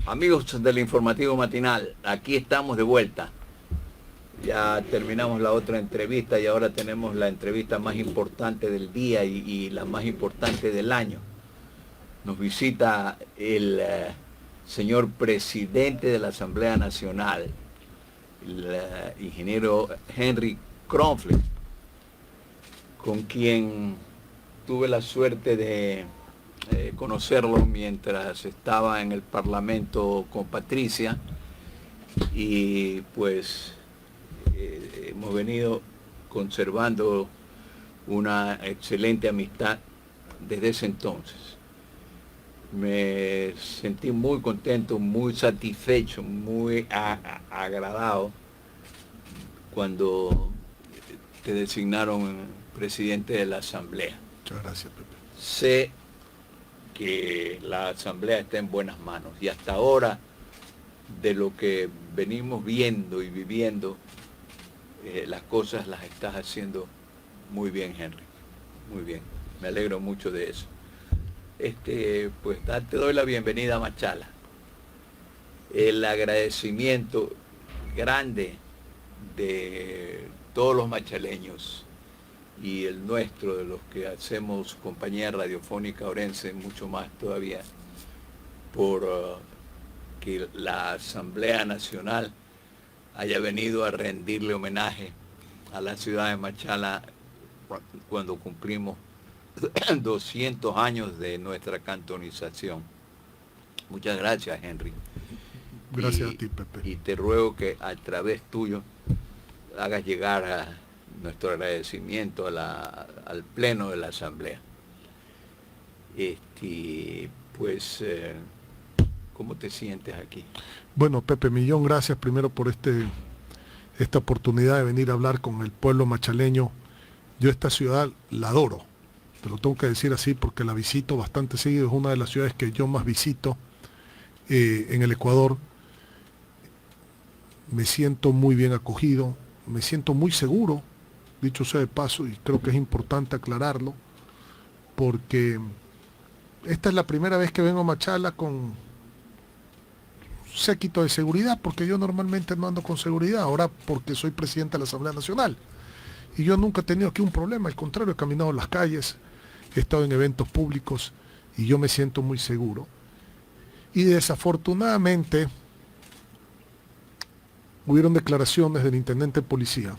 Amigos del informativo matinal, aquí estamos de vuelta. Ya terminamos la otra entrevista y ahora tenemos la entrevista más importante del día y la más importante del año. Nos visita el señor presidente de la Asamblea Nacional, el ingeniero Henry Kronfeld, con quien tuve la suerte de conocerlo mientras estaba en el Parlamento con Patricia, y pues hemos venido conservando una excelente amistad desde ese entonces. Me sentí muy contento, muy satisfecho, muy agradado cuando te designaron presidente de la Asamblea. Muchas gracias, Pepe. Sé que la Asamblea está en buenas manos y hasta ahora, de lo que venimos viendo y viviendo, las cosas las estás haciendo muy bien, Henry. Muy bien. Me alegro mucho de eso. Pues te doy la bienvenida a Machala. El agradecimiento grande de todos los machaleños y el nuestro, de los que hacemos compañía radiofónica orense, mucho más todavía, por que la Asamblea Nacional haya venido a rendirle homenaje a la ciudad de Machala cuando cumplimos 200 años de nuestra cantonización. Muchas gracias, Henry. Gracias a ti, Pepe. Y te ruego que a través tuyo hagas llegar a nuestro agradecimiento al Pleno de la Asamblea. Pues, ¿cómo te sientes aquí? Bueno, Pepe, millón gracias primero por esta oportunidad de venir a hablar con el pueblo machaleño. Yo esta ciudad la adoro, te lo tengo que decir así porque la visito bastante seguido, es una de las ciudades que yo más visito en el Ecuador. Me siento muy bien acogido, me siento muy seguro, dicho sea de paso, y creo que es importante aclararlo, porque esta es la primera vez que vengo a Machala con séquito de seguridad, porque yo normalmente no ando con seguridad, ahora porque soy presidente de la Asamblea Nacional. Y yo nunca he tenido aquí un problema, al contrario, he caminado las calles, he estado en eventos públicos y yo me siento muy seguro. Y desafortunadamente hubieron declaraciones del intendente de policía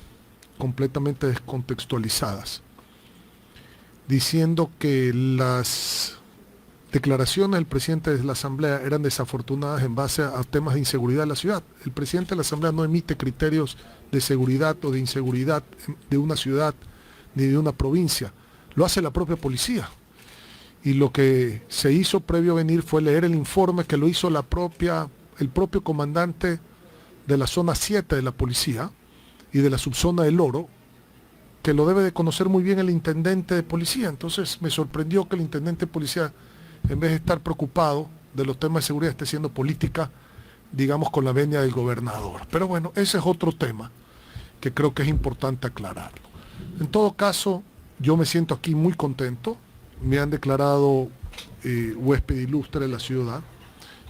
completamente descontextualizadas, diciendo que las declaraciones del presidente de la Asamblea eran desafortunadas en base a temas de inseguridad de la ciudad. El presidente de la Asamblea no emite criterios de seguridad o de inseguridad de una ciudad ni de una provincia. Lo hace la propia policía. Y lo que se hizo previo a venir fue leer el informe que lo hizo el propio comandante de la zona 7 de la policía y de la subzona del Oro, que lo debe de conocer muy bien el intendente de policía. Entonces me sorprendió que el intendente de policía, en vez de estar preocupado de los temas de seguridad, esté haciendo política, digamos, con la venia del gobernador. Pero bueno, ese es otro tema que creo que es importante aclararlo. En todo caso, yo me siento aquí muy contento. Me han declarado huésped ilustre de la ciudad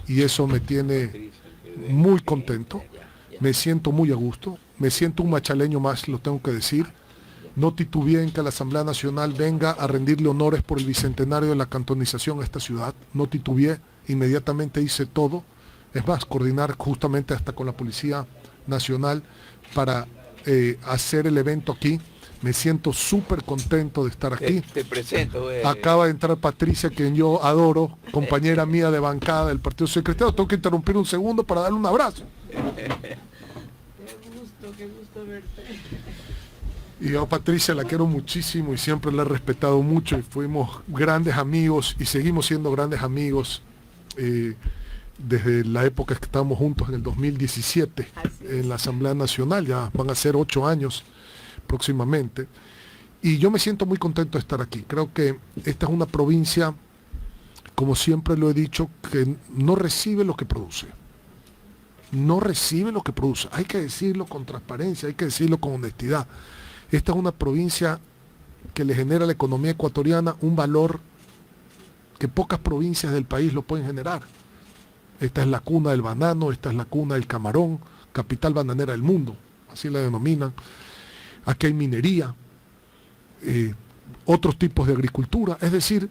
y eso me tiene muy contento. Me siento muy a gusto. Me siento un machaleño más, lo tengo que decir. No titubeé en que la Asamblea Nacional venga a rendirle honores por el bicentenario de la cantonización a esta ciudad. No titubeé, inmediatamente hice todo. Es más, coordinar justamente hasta con la Policía Nacional para hacer el evento aquí. Me siento súper contento de estar aquí. Te presento. Acaba de entrar Patricia, quien yo adoro, compañera mía de bancada del Partido Secretario. Tengo que interrumpir un segundo para darle un abrazo. Qué gusto verte. Y yo a Patricia la quiero muchísimo y siempre la he respetado mucho y fuimos grandes amigos y seguimos siendo grandes amigos desde la época que estábamos juntos en el 2017 en la Asamblea Nacional. Ya van a ser 8 años próximamente. Y yo me siento muy contento de estar aquí. Creo que esta es una provincia, como siempre lo he dicho, que no recibe lo que produce. No recibe lo que produce. Hay que decirlo con transparencia, hay que decirlo con honestidad. Esta es una provincia que le genera a la economía ecuatoriana un valor que pocas provincias del país lo pueden generar. Esta es la cuna del banano, esta es la cuna del camarón, capital bananera del mundo, así la denominan. Aquí hay minería, otros tipos de agricultura, es decir,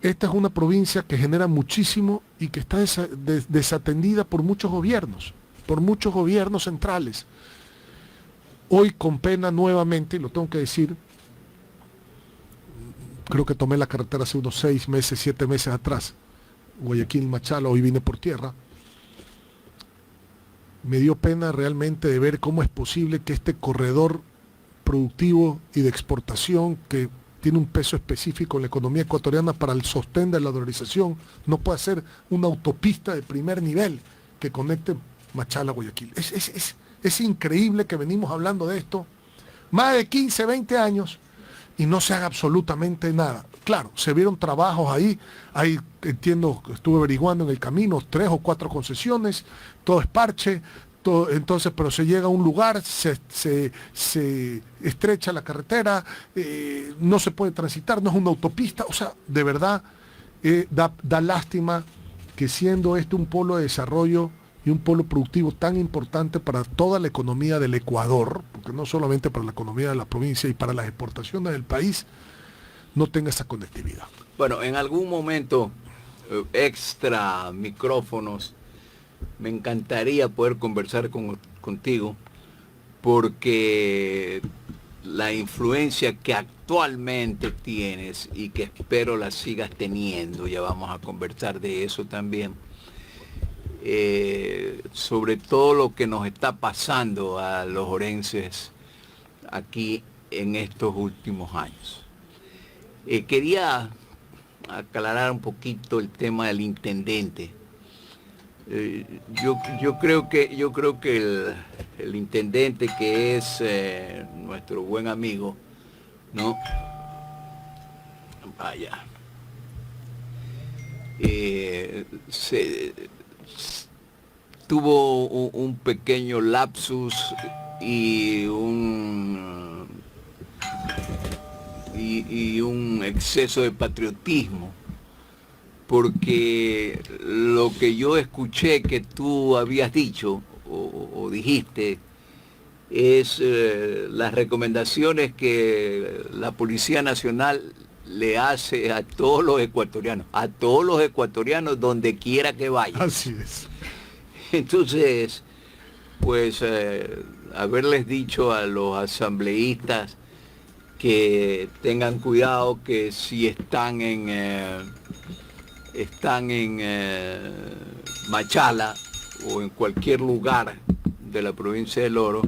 esta es una provincia que genera muchísimo y que está desatendida por muchos gobiernos centrales. Hoy con pena nuevamente, y lo tengo que decir, creo que tomé la carretera hace unos 6 meses, 7 meses atrás, Guayaquil, Machala, hoy vine por tierra. Me dio pena realmente de ver cómo es posible que este corredor productivo y de exportación que tiene un peso específico en la economía ecuatoriana para el sostén de la dolarización no pueda ser una autopista de primer nivel que conecte Machala a Guayaquil. Es increíble que venimos hablando de esto más de 15, 20 años y no se haga absolutamente nada. Claro, se vieron trabajos ahí, entiendo, estuve averiguando en el camino, 3 o 4 concesiones, todo es parche, entonces, pero se llega a un lugar, se estrecha la carretera, no se puede transitar, no es una autopista, o sea, de verdad da lástima que siendo este un polo de desarrollo y un polo productivo tan importante para toda la economía del Ecuador, porque no solamente para la economía de la provincia y para las exportaciones del país, no tenga esa conectividad. Bueno, en algún momento, extra micrófonos, me encantaría poder conversar contigo, porque la influencia que actualmente tienes y que espero la sigas teniendo, ya vamos a conversar de eso también, sobre todo lo que nos está pasando a los orenses aquí en estos últimos años. Quería aclarar un poquito el tema del intendente. Yo creo que el intendente, que es nuestro buen amigo, ¿no? Vaya. Tuvo un pequeño lapsus y un exceso de patriotismo, porque lo que yo escuché que tú habías dicho o dijiste es las recomendaciones que la Policía Nacional le hace a todos los ecuatorianos donde quiera que vayan. Así es. Entonces, pues haberles dicho a los asambleístas que tengan cuidado, que si están en Machala o en cualquier lugar de la provincia del Oro,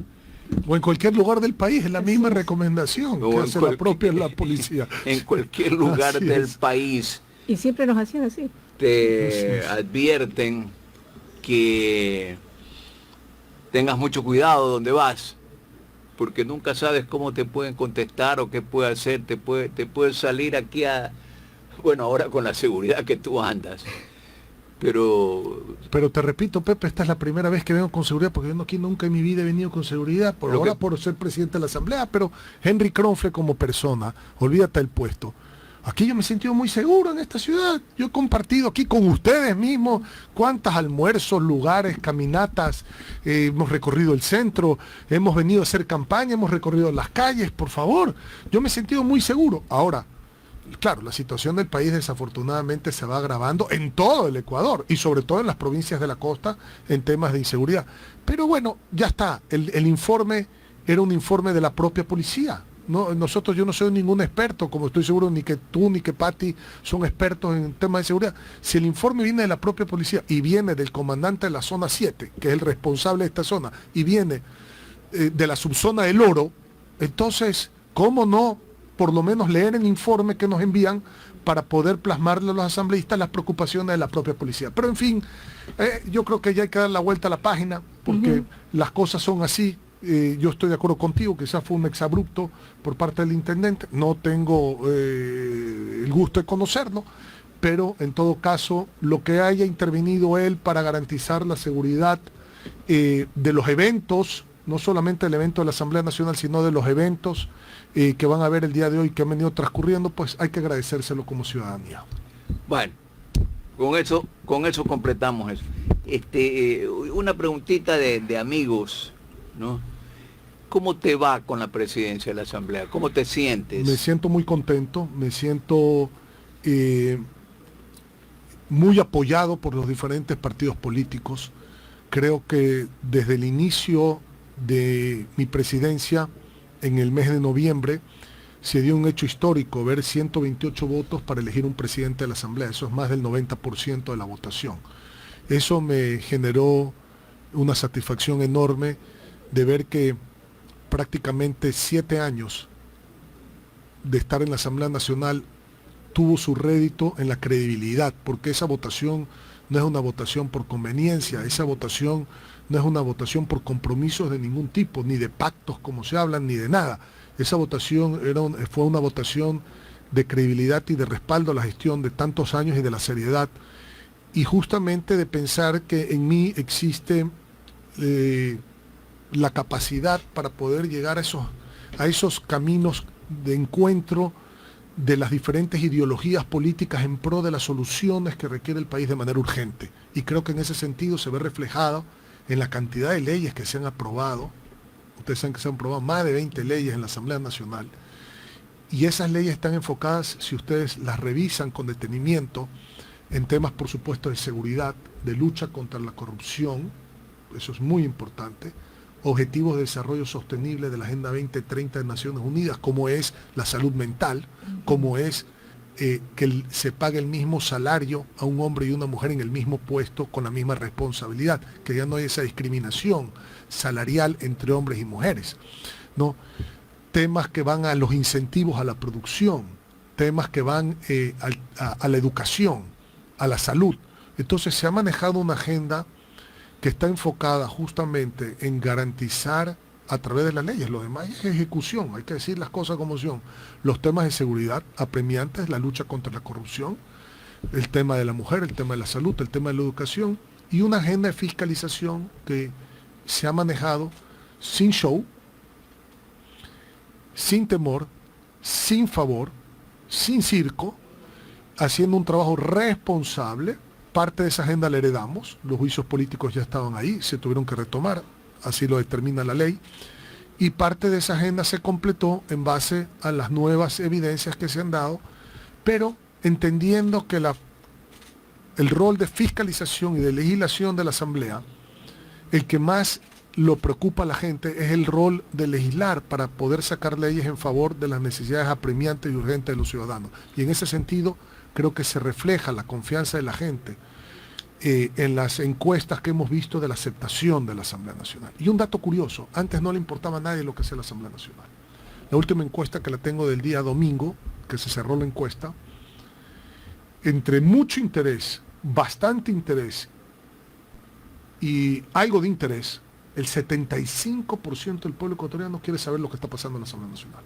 o en cualquier lugar del país, es la misma recomendación que hace la propia la policía. En cualquier lugar del país. Y siempre nos hacían así. Te advierten que tengas mucho cuidado donde vas, porque nunca sabes cómo te pueden contestar o qué puede hacer, te puede salir aquí bueno, ahora con la seguridad que tú andas. Pero te repito, Pepe, esta es la primera vez que vengo con seguridad, porque yo aquí nunca en mi vida he venido con seguridad, por ser presidente de la Asamblea, pero Henry Kronfle como persona, olvídate del puesto. Aquí yo me he sentido muy seguro en esta ciudad. Yo he compartido aquí con ustedes mismos cuántos almuerzos, lugares, caminatas, hemos recorrido el centro, hemos venido a hacer campaña, hemos recorrido las calles, por favor. Yo me he sentido muy seguro. Ahora, claro, la situación del país desafortunadamente se va agravando en todo el Ecuador y sobre todo en las provincias de la costa en temas de inseguridad. Pero bueno, ya está. El informe era un informe de la propia policía. No, yo no soy ningún experto, como estoy seguro ni que tú ni que Patti son expertos en temas de seguridad. Si el informe viene de la propia policía y viene del comandante de la zona 7, que es el responsable de esta zona, y viene de la subzona del Oro, entonces, ¿cómo no por lo menos leer el informe que nos envían para poder plasmarle a los asambleístas las preocupaciones de la propia policía? Pero en fin, yo creo que ya hay que dar la vuelta a la página, porque las cosas son así. Yo estoy de acuerdo contigo, quizás fue un exabrupto por parte del intendente, no tengo el gusto de conocerlo, pero en todo caso, lo que haya intervenido él para garantizar la seguridad de los eventos, no solamente el evento de la Asamblea Nacional, sino de los eventos que van a haber el día de hoy, que han venido transcurriendo, pues hay que agradecérselo como ciudadanía. Bueno, con eso completamos eso. Una preguntita de amigos, ¿no? ¿Cómo te va con la presidencia de la Asamblea? ¿Cómo te sientes? Me siento muy contento, me siento muy apoyado por los diferentes partidos políticos. Creo que desde el inicio de mi presidencia, en el mes de noviembre, se dio un hecho histórico, ver 128 votos para elegir un presidente de la Asamblea. Eso es más del 90% de la votación. Eso me generó una satisfacción enorme de ver que prácticamente 7 años de estar en la Asamblea Nacional tuvo su rédito en la credibilidad, porque esa votación no es una votación por conveniencia, esa votación no es una votación por compromisos de ningún tipo, ni de pactos como se hablan, ni de nada. Esa votación fue una votación de credibilidad y de respaldo a la gestión de tantos años y de la seriedad, y justamente de pensar que en mí existe la capacidad para poder llegar a esos caminos de encuentro de las diferentes ideologías políticas en pro de las soluciones que requiere el país de manera urgente. Y creo que en ese sentido se ve reflejado en la cantidad de leyes que se han aprobado. Ustedes saben que se han aprobado más de 20 leyes en la Asamblea Nacional. Y esas leyes están enfocadas, si ustedes las revisan con detenimiento, en temas, por supuesto, de seguridad, de lucha contra la corrupción, eso es muy importante, objetivos de desarrollo sostenible de la Agenda 2030 de Naciones Unidas, como es la salud mental, como es que se pague el mismo salario a un hombre y una mujer en el mismo puesto con la misma responsabilidad, que ya no hay esa discriminación salarial entre hombres y mujeres, ¿no? Temas que van a los incentivos a la producción, temas que van a la educación, a la salud. Entonces se ha manejado una agenda que está enfocada justamente en garantizar a través de las leyes. Lo demás es ejecución, hay que decir las cosas como son. Los temas de seguridad apremiantes, la lucha contra la corrupción, el tema de la mujer, el tema de la salud, el tema de la educación, y una agenda de fiscalización que se ha manejado sin show, sin temor, sin favor, sin circo, haciendo un trabajo responsable. Parte de esa agenda la heredamos, los juicios políticos ya estaban ahí, se tuvieron que retomar, así lo determina la ley, y parte de esa agenda se completó en base a las nuevas evidencias que se han dado, pero entendiendo que el rol de fiscalización y de legislación de la Asamblea, el que más lo preocupa a la gente es el rol de legislar para poder sacar leyes en favor de las necesidades apremiantes y urgentes de los ciudadanos. Y en ese sentido, creo que se refleja la confianza de la gente en las encuestas que hemos visto de la aceptación de la Asamblea Nacional. Y un dato curioso, antes no le importaba a nadie lo que sea la Asamblea Nacional. La última encuesta que la tengo del día domingo, que se cerró la encuesta, entre mucho interés, bastante interés y algo de interés, el 75% del pueblo ecuatoriano quiere saber lo que está pasando en la Asamblea Nacional.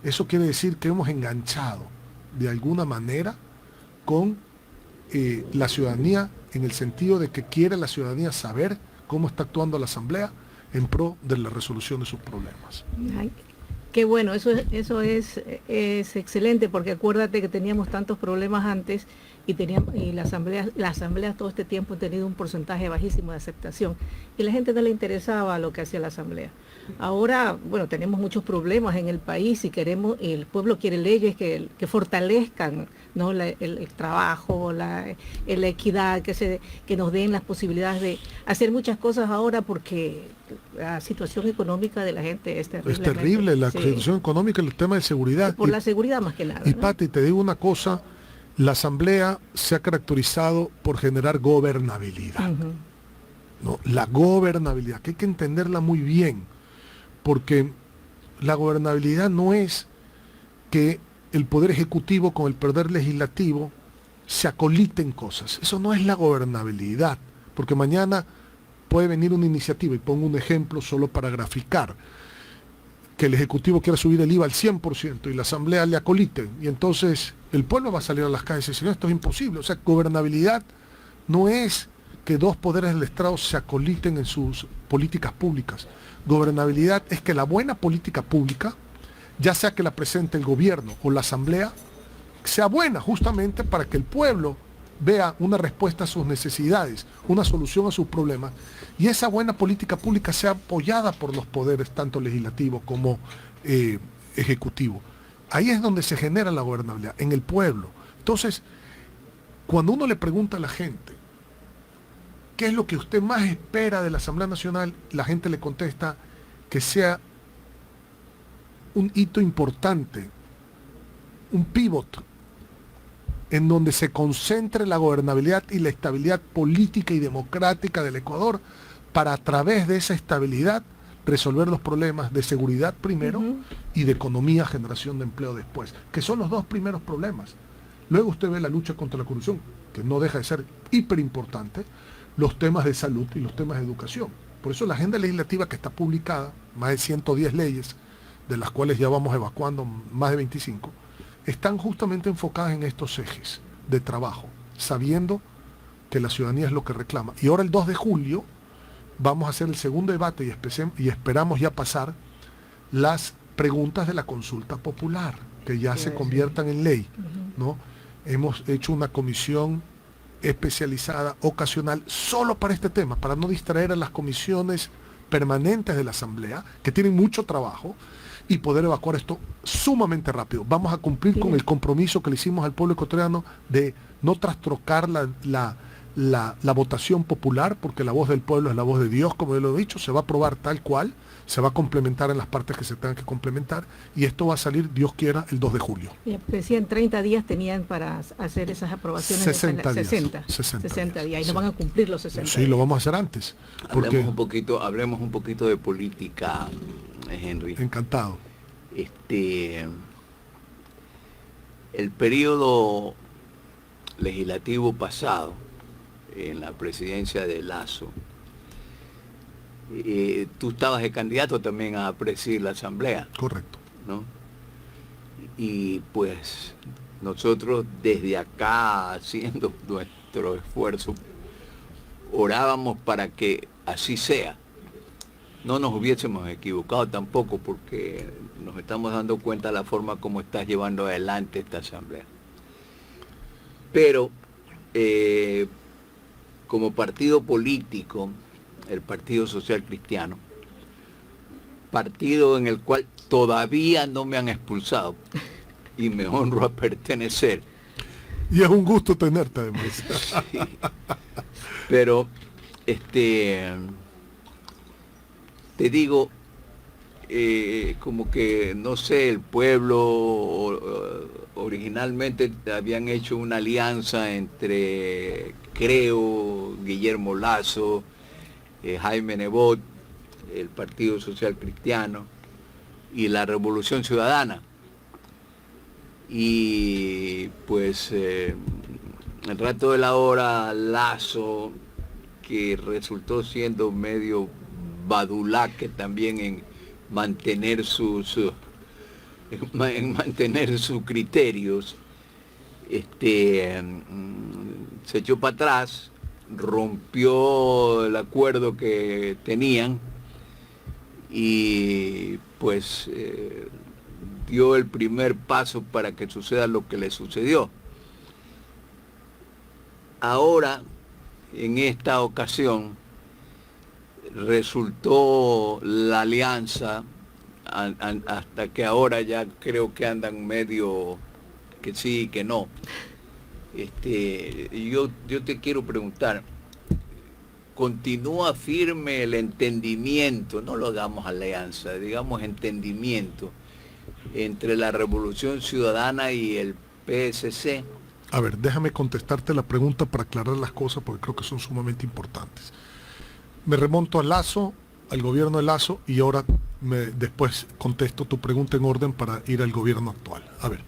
Eso quiere decir que hemos enganchado de alguna manera con la ciudadanía, en el sentido de que quiere la ciudadanía saber cómo está actuando la Asamblea en pro de la resolución de sus problemas. Ay, qué bueno, eso es excelente, porque acuérdate que teníamos tantos problemas antes y las asambleas todo este tiempo han tenido un porcentaje bajísimo de aceptación y la gente no le interesaba lo que hacía la Asamblea. Ahora, bueno, tenemos muchos problemas en el país y el pueblo quiere leyes que fortalezcan, ¿no? el trabajo, la equidad, que nos den las posibilidades de hacer muchas cosas ahora, porque la situación económica de la gente es terrible. Es terrible la situación económica y el tema de seguridad. Por la seguridad más que nada. Y ¿no? Pati, te digo una cosa, la Asamblea se ha caracterizado por generar gobernabilidad. ¿No? La gobernabilidad, que hay que entenderla muy bien, porque la gobernabilidad no es que el Poder Ejecutivo con el Poder Legislativo se acoliten cosas. Eso no es la gobernabilidad, porque mañana puede venir una iniciativa, y pongo un ejemplo solo para graficar, que el Ejecutivo quiera subir el IVA al 100% y la Asamblea le acolite, y entonces el pueblo va a salir a las calles y decir, no, esto es imposible. O sea, gobernabilidad no es que dos poderes del Estado se acoliten en sus políticas públicas. Gobernabilidad es que la buena política pública, ya sea que la presente el gobierno o la Asamblea, sea buena justamente para que el pueblo vea una respuesta a sus necesidades, una solución a sus problemas, y esa buena política pública sea apoyada por los poderes, tanto legislativo como ejecutivo. Ahí es donde se genera la gobernabilidad, en el pueblo. Entonces, cuando uno le pregunta a la gente, ¿qué es lo que usted más espera de la Asamblea Nacional? La gente le contesta que sea un hito importante, un pivot, en donde se concentre la gobernabilidad y la estabilidad política y democrática del Ecuador, para a través de esa estabilidad resolver los problemas de seguridad primero y de economía, generación de empleo después, que son los dos primeros problemas. Luego usted ve la lucha contra la corrupción, que no deja de ser hiper importante, los temas de salud y los temas de educación. Por eso la agenda legislativa que está publicada, más de 110 leyes, de las cuales ya vamos evacuando más de 25, están justamente enfocadas en estos ejes de trabajo, sabiendo que la ciudadanía es lo que reclama. Y ahora el 2 de julio vamos a hacer el segundo debate y esperamos ya pasar las preguntas de la consulta popular, que ya se conviertan en ley, ¿no? Hemos hecho una comisión especializada, ocasional, solo para este tema, para no distraer a las comisiones permanentes de la Asamblea, que tienen mucho trabajo, y poder evacuar esto sumamente rápido. Vamos a cumplir con el compromiso que le hicimos al pueblo ecuatoriano de no trastrocar la votación popular, porque la voz del pueblo es la voz de Dios, como yo lo he dicho, se va a aprobar tal cual, se va a complementar en las partes que se tengan que complementar, y esto va a salir, Dios quiera, el 2 de julio. Decían 30 días tenían para hacer esas aprobaciones. 60 días. 60 días, y no van a cumplir los 60 Sí, días. lo vamos a hacer antes. Porque... Hablemos un poquito de política, Henry. Encantado. El periodo legislativo pasado, en la presidencia de Lasso, tú estabas de candidato también a presidir la Asamblea. Correcto. ¿No? Y pues nosotros desde acá, haciendo nuestro esfuerzo, orábamos para que así sea. No nos hubiésemos equivocado tampoco, porque nos estamos dando cuenta de la forma como estás llevando adelante esta Asamblea. Pero como partido político, el Partido Social Cristiano, partido en el cual todavía no me han expulsado y me honro a pertenecer. Y es un gusto tenerte, además. Sí. Pero te digo, como que, no sé, el pueblo originalmente habían hecho una alianza entre, creo, Guillermo Lasso, Jaime Nebot, el Partido Social Cristiano y la Revolución Ciudadana. Y pues el rato de la hora, Lasso, que resultó siendo medio badulaque también en mantener sus criterios, se echó para atrás, rompió el acuerdo que tenían y pues dio el primer paso para que suceda lo que le sucedió. Ahora, en esta ocasión, resultó la alianza, hasta que ahora ya creo que andan medio que sí, que no. Yo te quiero preguntar, ¿continúa firme el entendimiento, no lo hagamos alianza, digamos entendimiento, entre la Revolución Ciudadana y el PSC? A ver, déjame contestarte la pregunta para aclarar las cosas, porque creo que son sumamente importantes. Me remonto a Lasso, al gobierno de Lasso, y ahora después contesto tu pregunta en orden para ir al gobierno actual. A ver,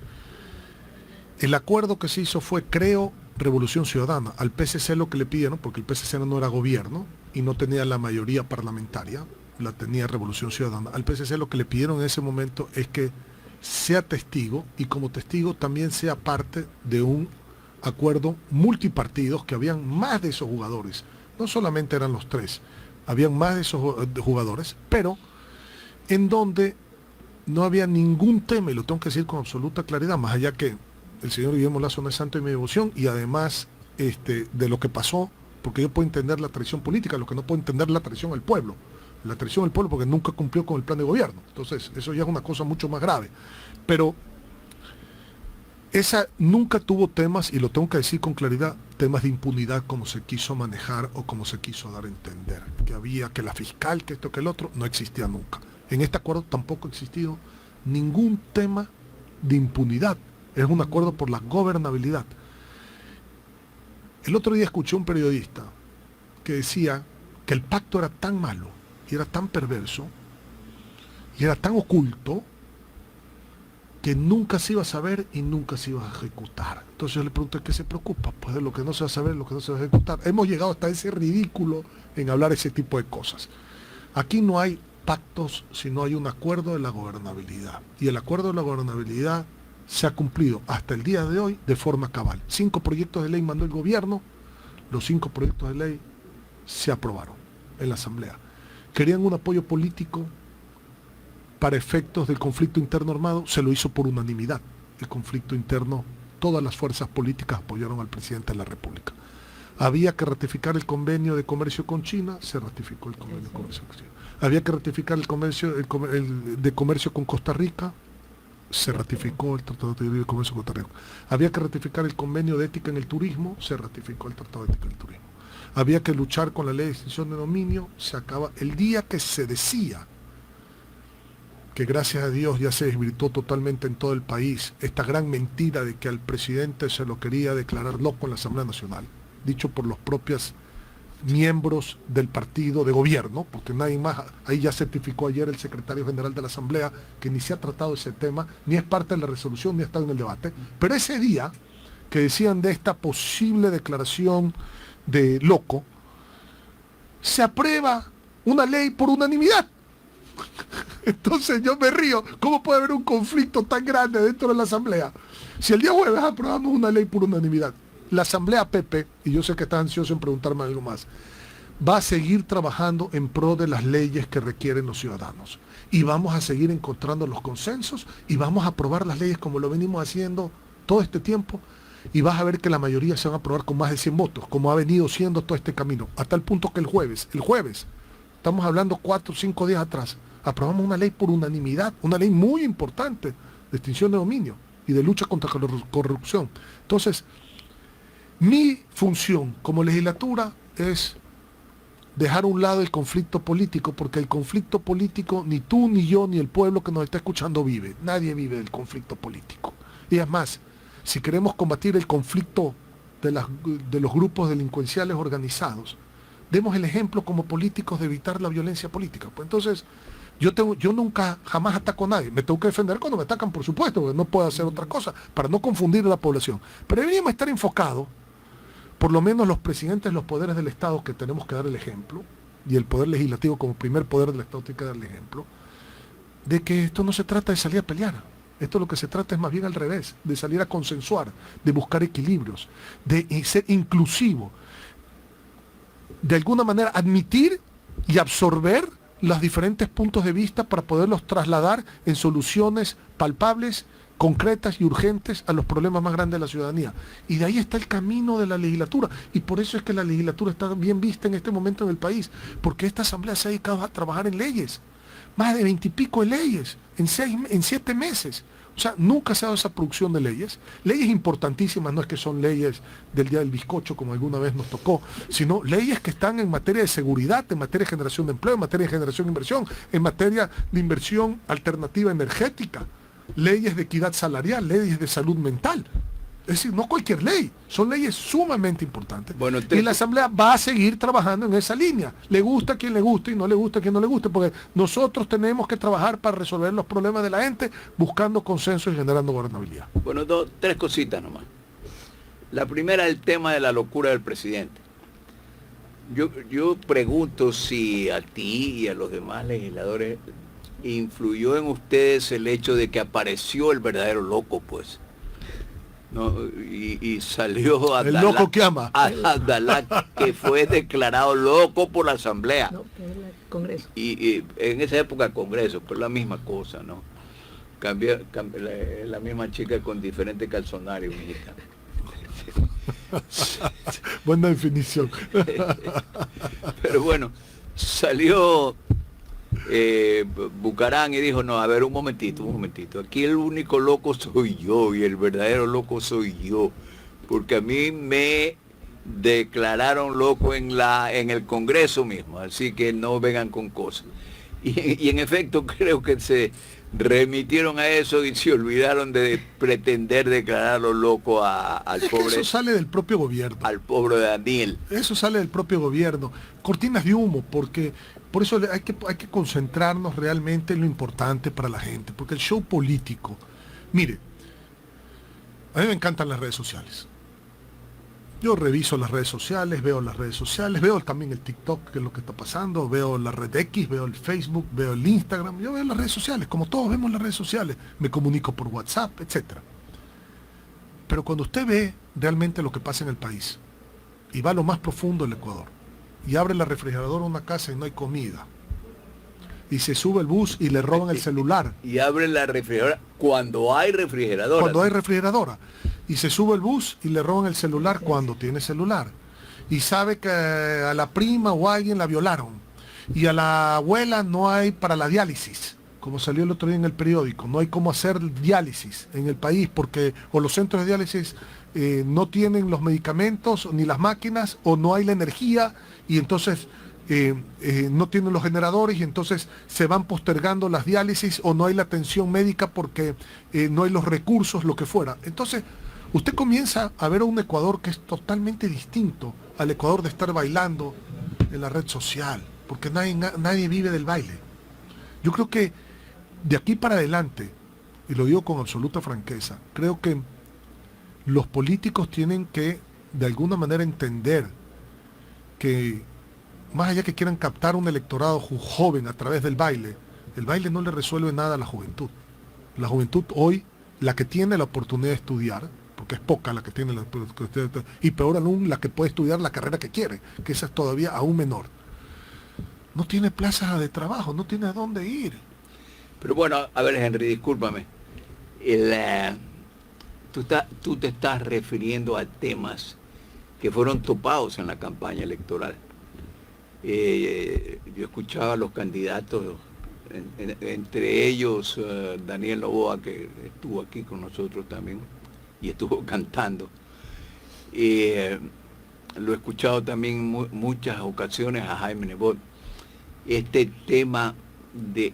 el acuerdo que se hizo fue, creo, Revolución Ciudadana. Al PSC lo que le pidieron, porque el PSC no era gobierno y no tenía la mayoría parlamentaria, la tenía Revolución Ciudadana. Al PSC lo que le pidieron en ese momento es que sea testigo, y como testigo también sea parte de un acuerdo multipartidos, que habían más de esos jugadores. No solamente eran los tres, habían más de esos jugadores, pero en donde no había ningún tema, y lo tengo que decir con absoluta claridad, más allá que el señor Guillermo Lasso no es santo de mi devoción, y además de lo que pasó, porque yo puedo entender la traición política, lo que no puedo entender es la traición al pueblo. La traición al pueblo porque nunca cumplió con el plan de gobierno. Entonces, eso ya es una cosa mucho más grave. Pero esa nunca tuvo temas, y lo tengo que decir con claridad, temas de impunidad como se quiso manejar o como se quiso dar a entender. Que había, que la fiscal, que esto, que el otro, no existía nunca. En este acuerdo tampoco ha existido ningún tema de impunidad. Es un acuerdo por la gobernabilidad. El otro día escuché a un periodista que decía que el pacto era tan malo, y era tan perverso, y era tan oculto, que nunca se iba a saber y nunca se iba a ejecutar. Entonces yo le pregunto, ¿qué se preocupa? Pues de lo que no se va a saber, lo que no se va a ejecutar. Hemos llegado hasta ese ridículo en hablar ese tipo de cosas. Aquí no hay pactos, sino hay un acuerdo de la gobernabilidad. Y el acuerdo de la gobernabilidad se ha cumplido hasta el día de hoy de forma cabal. 5 proyectos de ley mandó el gobierno, los 5 proyectos de ley se aprobaron en la Asamblea. Querían un apoyo político para efectos del conflicto interno armado, se lo hizo por unanimidad. El conflicto interno, todas las fuerzas políticas apoyaron al presidente de la República. Había que ratificar el convenio de comercio con China, se ratificó el convenio de comercio con China. Había que ratificar el de comercio con Costa Rica, se ratificó el Tratado de Libre Comercio con Costa Rica. Había que ratificar el convenio de ética en el turismo, se ratificó el Tratado de Ética en el Turismo. Había que luchar con la ley de extinción de dominio, se acaba el día que se decía, que gracias a Dios ya se desvirtuó totalmente en todo el país, esta gran mentira de que al presidente se lo quería declarar loco en la Asamblea Nacional, dicho por los propios miembros del partido de gobierno, porque nadie más, ahí ya certificó ayer el secretario general de la Asamblea, que ni se ha tratado ese tema, ni es parte de la resolución, ni ha estado en el debate, pero ese día que decían de esta posible declaración de loco, se aprueba una ley por unanimidad. Entonces yo me río, ¿cómo puede haber un conflicto tan grande dentro de la Asamblea? Si el día jueves aprobamos una ley por unanimidad, la Asamblea Pepe, y yo sé que está ansioso en preguntarme algo más, va a seguir trabajando en pro de las leyes que requieren los ciudadanos. Y vamos a seguir encontrando los consensos y vamos a aprobar las leyes como lo venimos haciendo todo este tiempo. Y vas a ver que la mayoría se van a aprobar con más de 100 votos, como ha venido siendo todo este camino. Hasta el punto que el jueves, estamos hablando 4 o 5 días atrás, aprobamos una ley por unanimidad, una ley muy importante de extinción de dominio y de lucha contra la corrupción. Entonces, mi función como legislatura es dejar a un lado el conflicto político, porque el conflicto político ni tú, ni yo, ni el pueblo que nos está escuchando vive. Nadie vive del conflicto político. Y es más, si queremos combatir el conflicto de los grupos delincuenciales organizados, demos el ejemplo como políticos de evitar la violencia política. Pues entonces, yo nunca, jamás ataco a nadie. Me tengo que defender cuando me atacan, por supuesto, porque no puedo hacer otra cosa, para no confundir a la población. Pero deberíamos estar enfocados, por lo menos los presidentes de los poderes del Estado, que tenemos que dar el ejemplo, y el poder legislativo como primer poder del Estado tiene que dar el ejemplo, de que esto no se trata de salir a pelear. Esto lo que se trata es más bien al revés, de salir a consensuar, de buscar equilibrios, de ser inclusivo, de alguna manera admitir y absorber los diferentes puntos de vista para poderlos trasladar en soluciones palpables, concretas y urgentes a los problemas más grandes de la ciudadanía. Y de ahí está el camino de la legislatura. Y por eso es que la legislatura está bien vista en este momento en el país, porque esta asamblea se ha dedicado a trabajar en leyes. Más de 20 y pico de leyes en 7 meses. O sea, nunca se ha dado esa producción de leyes. Leyes importantísimas, no es que son leyes del día del bizcocho, como alguna vez nos tocó, sino leyes que están en materia de seguridad, en materia de generación de empleo, en materia de generación de inversión, en materia de inversión alternativa energética, leyes de equidad salarial, leyes de salud mental. Es decir, no cualquier ley, son leyes sumamente importantes. Bueno, y la Asamblea va a seguir trabajando en esa línea. Le gusta a quien le guste y no le gusta a quien no le guste, porque nosotros tenemos que trabajar para resolver los problemas de la gente, buscando consenso y generando gobernabilidad. Bueno, 3 cositas nomás. La primera, el tema de la locura del presidente. Yo pregunto si a ti y a los demás legisladores influyó en ustedes el hecho de que apareció el verdadero loco, pues. No, y salió a el loco que ama, Abdalá, que fue declarado loco por la Asamblea. No, que es el Congreso. Y en esa época Congreso, pero la misma cosa, ¿no? Cambia la misma chica con diferentes calzonarios, mijita. Buena definición. Pero bueno, salió Bucarán y dijo, no, a ver, un momentito, aquí el único loco soy yo y el verdadero loco soy yo, porque a mí me declararon loco en el Congreso mismo, así que no vengan con cosas. Y en efecto creo que se remitieron a eso y se olvidaron de pretender declararlo loco al pobre. Eso sale del propio gobierno. Al pobre Daniel. Eso sale del propio gobierno. Cortinas de humo, porque por eso hay que concentrarnos realmente en lo importante para la gente, porque el show político, mire, a mí me encantan las redes sociales. Yo reviso las redes sociales, veo también el TikTok, que es lo que está pasando, veo la red X, veo el Facebook, veo el Instagram, yo veo las redes sociales, como todos vemos las redes sociales, me comunico por WhatsApp, etc. Pero cuando usted ve realmente lo que pasa en el país, y va a lo más profundo del Ecuador, y abre la refrigeradora de una casa y no hay comida, y se sube el bus y le roban el celular. Y abre la refrigeradora cuando hay refrigeradora. Cuando hay refrigeradora. Y se sube el bus y le roban el celular cuando tiene celular. Y sabe que a la prima o a alguien la violaron. Y a la abuela no hay para la diálisis. Como salió el otro día en el periódico. No hay cómo hacer diálisis en el país porque o los centros de diálisis no tienen los medicamentos ni las máquinas o no hay la energía y entonces no tienen los generadores y entonces se van postergando las diálisis o no hay la atención médica porque no hay los recursos, lo que fuera. Entonces, usted comienza a ver un Ecuador que es totalmente distinto al Ecuador de estar bailando en la red social, porque nadie vive del baile. Yo creo que de aquí para adelante, y lo digo con absoluta franqueza, creo que los políticos tienen que de alguna manera entender que más allá que quieran captar un electorado joven a través del baile, el baile no le resuelve nada a la juventud. La juventud hoy, la que tiene la oportunidad de estudiar, porque es poca la que tiene la oportunidad, y peor aún la que puede estudiar la carrera que quiere, que esa es todavía aún menor. No tiene plaza de trabajo, no tiene a dónde ir. Pero bueno, a ver, Henry, discúlpame. Tú te estás refiriendo a temas que fueron topados en la campaña electoral. Yo escuchaba a los candidatos, entre ellos Daniel Noboa, que estuvo aquí con nosotros también y estuvo cantando. Lo he escuchado también en muchas ocasiones a Jaime Nebot. Este tema de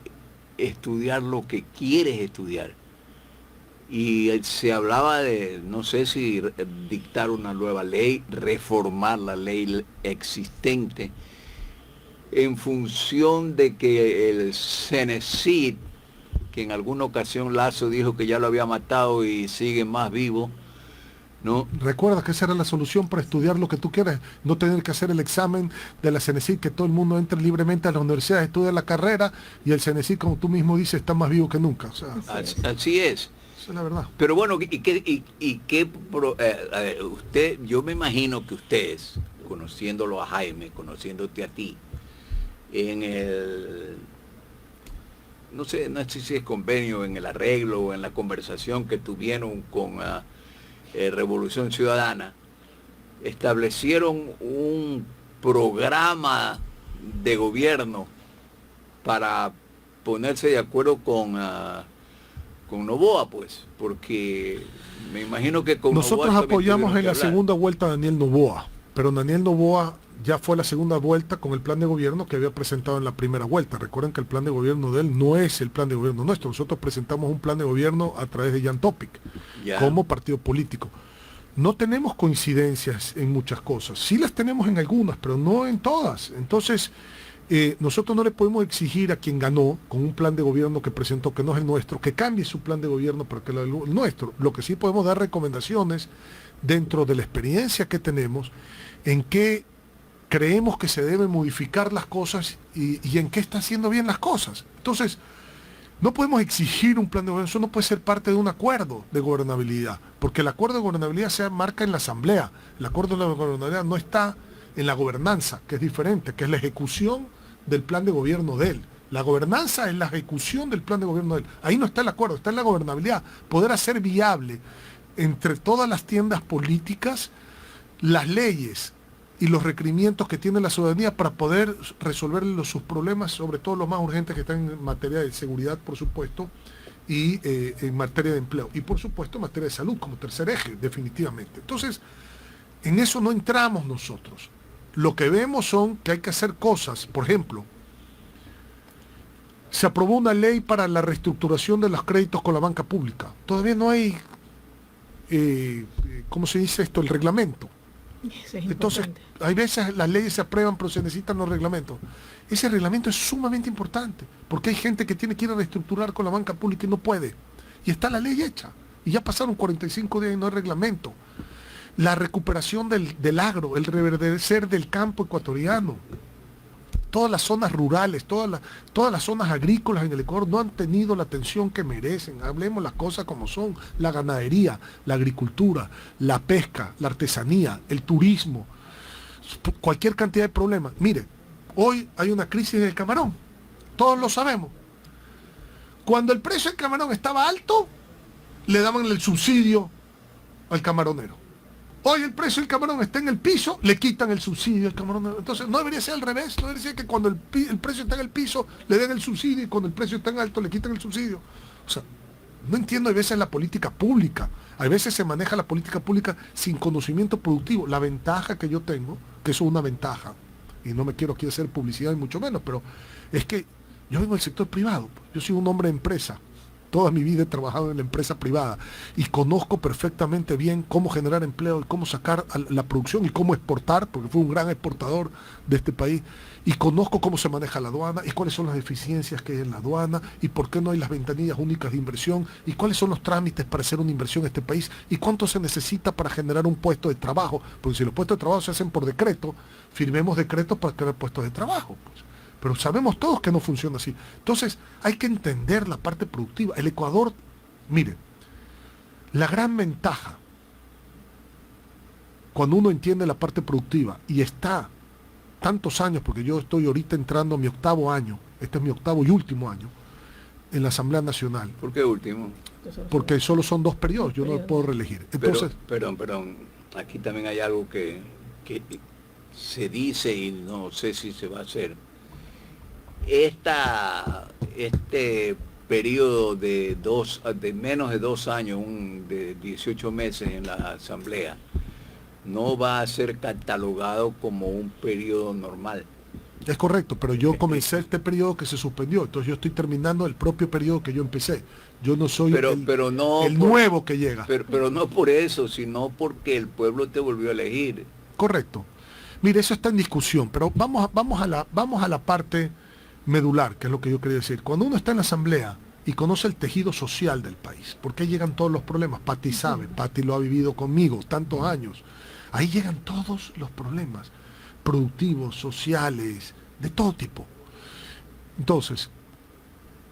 estudiar lo que quieres estudiar. Y se hablaba de, no sé si dictar una nueva ley, reformar la ley existente, en función de que el Cenecit, que en alguna ocasión Lazo dijo que ya lo había matado y sigue más vivo, ¿no? Recuerda que esa era la solución para estudiar lo que tú quieres, no tener que hacer el examen de la Cenecit, que todo el mundo entre libremente a la universidad, estudia la carrera y el Cenecit, como tú mismo dices, está más vivo que nunca. O sea, así es. Esa es la verdad. Pero bueno, usted, yo me imagino que ustedes, conociéndolo a Jaime, conociéndote a ti, en el, no sé si es convenio, en el arreglo o en la conversación que tuvieron con Revolución Ciudadana, establecieron un programa de gobierno para ponerse de acuerdo con Noboa, pues, porque me imagino que con nosotros Noboa apoyamos en la segunda vuelta a Daniel Noboa, pero Daniel Noboa ya fue la segunda vuelta con el plan de gobierno que había presentado en la primera vuelta. Recuerden que el plan de gobierno de él no es el plan de gobierno nuestro. Nosotros presentamos un plan de gobierno a través de Jan Topic, como partido político. No tenemos coincidencias en muchas cosas. Sí las tenemos en algunas, pero no en todas. Entonces, nosotros no le podemos exigir a quien ganó con un plan de gobierno que presentó, que no es el nuestro, que cambie su plan de gobierno para que el nuestro. Lo que sí podemos dar recomendaciones dentro de la experiencia que tenemos en qué creemos que se deben modificar las cosas y en qué está haciendo bien las cosas. Entonces, no podemos exigir un plan de gobierno, eso no puede ser parte de un acuerdo de gobernabilidad, porque el acuerdo de gobernabilidad se marca en la asamblea. El acuerdo de gobernabilidad no está en la gobernanza, que es diferente, que es la ejecución del plan de gobierno de él. La gobernanza es la ejecución del plan de gobierno de él. Ahí no está el acuerdo, está en la gobernabilidad. Poder hacer viable entre todas las tiendas políticas las leyes y los requerimientos que tiene la ciudadanía para poder resolver sus problemas, sobre todo los más urgentes que están en materia de seguridad, por supuesto, y en materia de empleo. Y por supuesto en materia de salud, como tercer eje, definitivamente. Entonces, en eso no entramos nosotros. Lo que vemos son que hay que hacer cosas. Por ejemplo, se aprobó una ley para la reestructuración de los créditos con la banca pública. Todavía no hay, ¿cómo se dice esto? El reglamento. Entonces, hay veces las leyes se aprueban, pero se necesitan los reglamentos. Ese reglamento es sumamente importante, porque hay gente que tiene que ir a reestructurar con la banca pública y no puede. Y está la ley hecha. Y ya pasaron 45 días y no hay reglamento. La recuperación del agro, el reverdecer del campo ecuatoriano. Todas las zonas rurales, todas las zonas agrícolas en el Ecuador no han tenido la atención que merecen. Hablemos las cosas como son. La ganadería, la agricultura, la pesca, la artesanía, el turismo, cualquier cantidad de problemas. Mire, hoy hay una crisis en el camarón. Todos lo sabemos. Cuando el precio del camarón estaba alto, le daban el subsidio al camaronero. Hoy el precio del camarón está en el piso, le quitan el subsidio al camarón. Entonces no debería ser al revés, no debería ser que cuando el precio está en el piso le den el subsidio y cuando el precio está en alto le quitan el subsidio. O sea, no entiendo a veces la política pública. A veces se maneja la política pública sin conocimiento productivo. La ventaja que yo tengo, que eso es una ventaja, y no me quiero aquí hacer publicidad y mucho menos, pero es que yo vengo del sector privado. Yo soy un hombre de empresa. Toda mi vida he trabajado en la empresa privada y conozco perfectamente bien cómo generar empleo y cómo sacar la producción y cómo exportar, porque fui un gran exportador de este país, y conozco cómo se maneja la aduana y cuáles son las deficiencias que hay en la aduana y por qué no hay las ventanillas únicas de inversión y cuáles son los trámites para hacer una inversión en este país y cuánto se necesita para generar un puesto de trabajo, porque si los puestos de trabajo se hacen por decreto, firmemos decretos para crear puestos de trabajo, pues. Pero sabemos todos que no funciona así. Entonces, hay que entender la parte productiva. El Ecuador, mire, la gran ventaja, cuando uno entiende la parte productiva y está tantos años, porque yo estoy ahorita entrando a mi 8º año, este es mi 8º y último año, en la Asamblea Nacional. ¿Por qué último? Porque solo son 2 periodos, yo no puedo reelegir. Entonces, perdón, aquí también hay algo que se dice y no sé si se va a hacer. Este periodo de menos de 2 años, de 18 meses en la Asamblea, no va a ser catalogado como un periodo normal. Es correcto, pero yo comencé este periodo que se suspendió, entonces yo estoy terminando el propio periodo que yo empecé. Yo no soy el nuevo que llega. Pero no por eso, sino porque el pueblo te volvió a elegir. Correcto. Mire, eso está en discusión, pero vamos a la parte medular, que es lo que yo quería decir. Cuando uno está en la Asamblea y conoce el tejido social del país, porque ahí llegan todos los problemas, Pati sabe, Pati lo ha vivido conmigo tantos años, ahí llegan todos los problemas, productivos, sociales, de todo tipo. Entonces,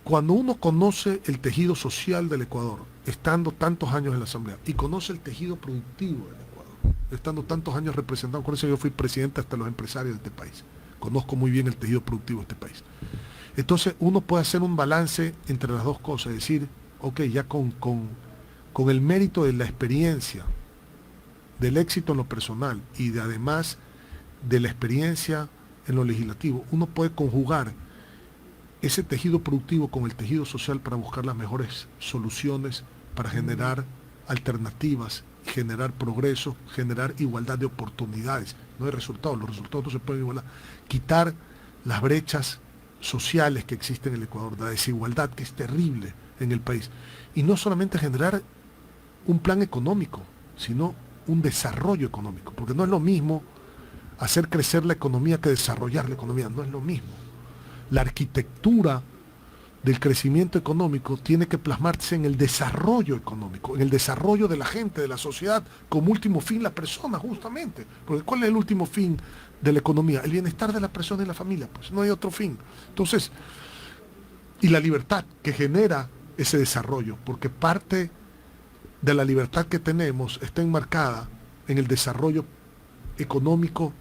cuando uno conoce el tejido social del Ecuador, estando tantos años en la Asamblea, y conoce el tejido productivo del Ecuador, estando tantos años representando, por eso yo fui presidente hasta los empresarios de este país, conozco muy bien el tejido productivo de este país. Entonces uno puede hacer un balance entre las dos cosas, es decir, ok, ya con el mérito de la experiencia, del éxito en lo personal y además de la experiencia en lo legislativo, uno puede conjugar ese tejido productivo con el tejido social para buscar las mejores soluciones, para generar alternativas, generar progreso, generar igualdad de oportunidades. No hay resultados, los resultados no se pueden igualar. Quitar las brechas sociales que existen en el Ecuador, la desigualdad que es terrible en el país. Y no solamente generar un plan económico, sino un desarrollo económico, porque no es lo mismo hacer crecer la economía que desarrollar la economía, no es lo mismo. La arquitectura del crecimiento económico tiene que plasmarse en el desarrollo económico, en el desarrollo de la gente, de la sociedad, como último fin la persona, justamente. Porque ¿cuál es el último fin de la economía? El bienestar de la persona y la familia, pues no hay otro fin. Entonces, y la libertad que genera ese desarrollo, porque parte de la libertad que tenemos está enmarcada en el desarrollo económico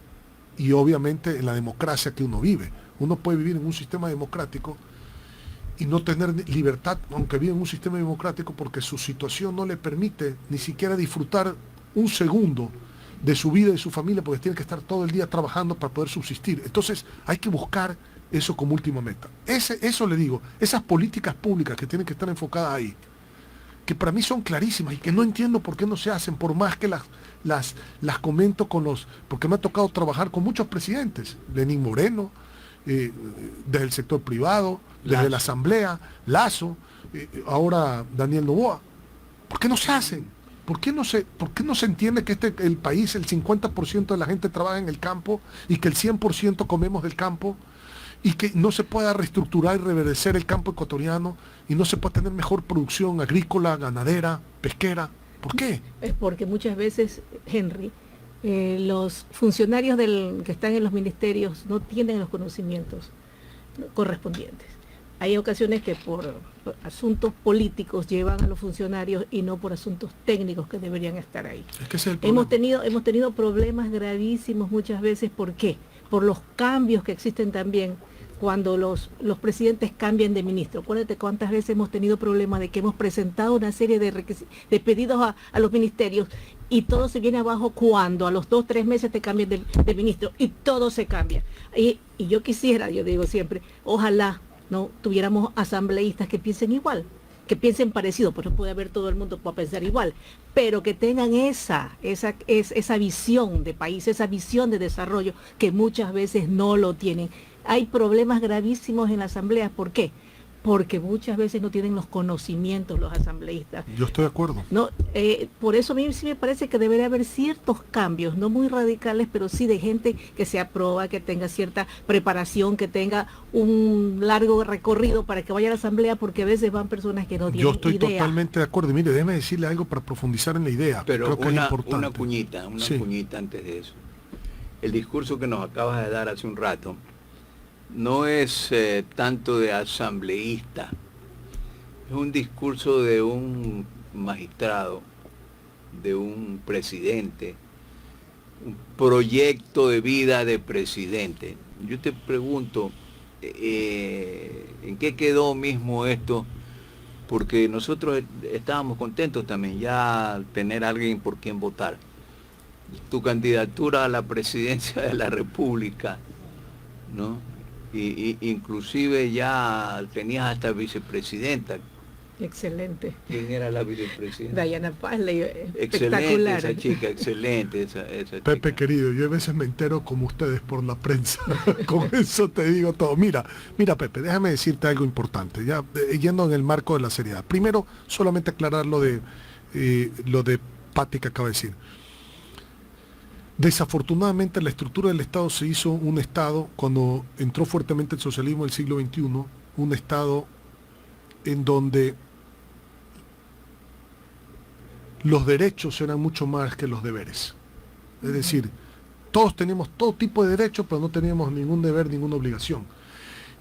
y obviamente en la democracia que uno vive. Uno puede vivir en un sistema democrático y no tener libertad, aunque vive en un sistema democrático, porque su situación no le permite ni siquiera disfrutar un segundo de su vida y de su familia, porque tienen que estar todo el día trabajando para poder subsistir. Entonces hay que buscar eso como última meta. Eso le digo, esas políticas públicas que tienen que estar enfocadas ahí, que para mí son clarísimas y que no entiendo por qué no se hacen, por más que las comento porque me ha tocado trabajar con muchos presidentes, Lenín Moreno, desde el sector privado, desde la Asamblea, Lazo, ahora Daniel Noboa. ¿Por qué no se hacen? ¿Por qué no se entiende que el país, el 50% de la gente trabaja en el campo y que el 100% comemos del campo? Y que no se pueda reestructurar y reverdecer el campo ecuatoriano y no se pueda tener mejor producción agrícola, ganadera, pesquera. ¿Por qué? Es porque muchas veces, Henry, los funcionarios que están en los ministerios no tienen los conocimientos correspondientes. Hay ocasiones que por asuntos políticos llevan a los funcionarios y no por asuntos técnicos que deberían estar ahí. Es que ese es el problema. Hemos tenido problemas gravísimos muchas veces. ¿Por qué? Por los cambios que existen también cuando los presidentes cambian de ministro. Acuérdate cuántas veces hemos tenido problemas de que hemos presentado una serie de pedidos a los ministerios y todo se viene abajo cuando a los 2 o 3 meses te cambian de ministro y todo se cambia. Y yo quisiera, yo digo siempre, ojalá no tuviéramos asambleístas que piensen igual, que piensen parecido, pues no puede haber todo el mundo para pensar igual, pero que tengan esa visión de país, esa visión de desarrollo que muchas veces no lo tienen. Hay problemas gravísimos en la asamblea. ¿Por qué? Porque muchas veces no tienen los conocimientos los asambleístas. Yo estoy de acuerdo. No, por eso a mí sí me parece que debería haber ciertos cambios, no muy radicales, pero sí de gente que se aprueba, que tenga cierta preparación, que tenga un largo recorrido para que vaya a la asamblea, porque a veces van personas que no tienen idea. Yo estoy totalmente de acuerdo. Y mire, déjeme decirle algo para profundizar en la idea. Pero creo que es importante. una cuñita antes de eso. El discurso que nos acabas de dar hace un rato no es tanto de asambleísta, es un discurso de un magistrado, de un presidente, un proyecto de vida de presidente. Yo te pregunto, ¿en qué quedó mismo esto? Porque nosotros estábamos contentos también ya al tener a alguien por quien votar. Tu candidatura a la presidencia de la República, ¿no? Y inclusive ya tenías hasta vicepresidenta. Excelente. ¿Quién era la vicepresidenta? Diana Pazley, excelente esa chica, excelente esa Pepe chica. querido, yo a veces me entero como ustedes por la prensa. Con eso te digo todo. Mira Pepe, déjame decirte algo importante, ya yendo en el marco de la seriedad. Primero, solamente aclarar lo de Pati que acaba de decir. Desafortunadamente la estructura del Estado se hizo un Estado, cuando entró fuertemente el socialismo del siglo XXI, un Estado en donde los derechos eran mucho más que los deberes. Es decir, todos teníamos todo tipo de derechos, pero no teníamos ningún deber, ninguna obligación.